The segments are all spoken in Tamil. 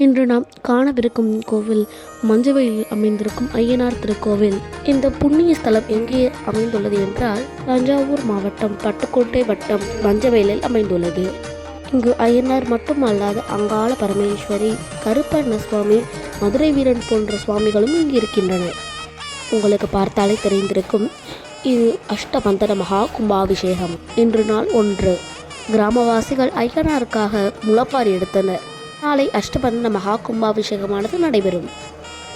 இன்று நாம் காணவிருக்கும் கோவில் மஞ்சவெளியில் அமைந்திருக்கும் ஐயனார் திருக்கோவில். இந்த புண்ணிய ஸ்தலம் எங்கே அமைந்துள்ளது என்றால் தஞ்சாவூர் மாவட்டம் பட்டுக்கோட்டை வட்டம் மஞ்சவெளியில் அமைந்துள்ளது. இங்கு ஐயனார் மட்டுமல்லாது அங்காள பரமேஸ்வரி, கருப்பண்ண சுவாமி, மதுரை வீரன் போன்ற சுவாமிகளும் இங்கு இருக்கின்றனர். உங்களுக்கு பார்த்தாலே தெரிந்திருக்கும், இது அஷ்டபந்தன மகா கும்பாபிஷேகம். இன்று நாள் 1. கிராமவாசிகள் ஐயனாருக்காக முளைப்பாரி எடுத்தனர். நாளை அஷ்டபந்தன மகா கும்பாபிஷேகமானது நடைபெறும்.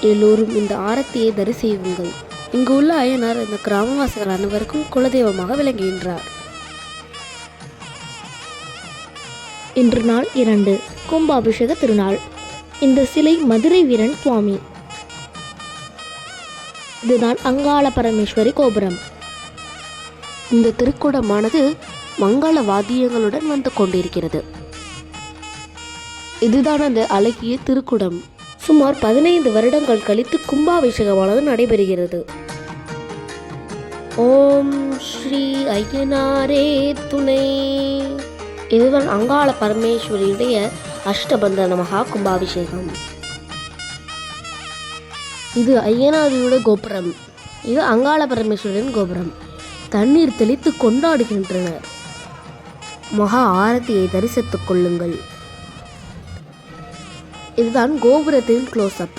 எல்லோரும் இந்த ஆரத்தியை தரிசியுங்கள். இங்கு உள்ள ஐயனார் இந்த கிராமவாசிகள் அனைவருக்கும் குலதெய்வமாக விளங்குகின்றார். இன்று நாள் 2. கும்பாபிஷேக திருநாள். இந்த சிலை மதுரை வீரன் சுவாமி. இதுதான் அங்காள பரமேஸ்வரி கோபுரம். இந்த திருக்குடமானது மங்கள வாத்தியங்களுடன் வந்து கொண்டிருக்கிறது. இதுதான் அந்த அழகிய திருக்குடம். சுமார் 15 வருடங்கள் கழித்து கும்பாபிஷேகமானது நடைபெறுகிறது. ஓம் ஸ்ரீ ஐயனாரே துணை. இதுதான் அங்காள பரமேஸ்வரியுடைய அஷ்டபந்தன மகா கும்பாபிஷேகம். இது ஐயனாரியோட கோபுரம். இது அங்காள பரமேஸ்வரியின் கோபுரம். தண்ணீர் தெளித்து கொண்டாடுகின்றனர். மகா ஆரத்தியை தரிசித்துக் கொள்ளுங்கள். இதுதான் கோபுரத்தின் க்ளோஸ்அப்.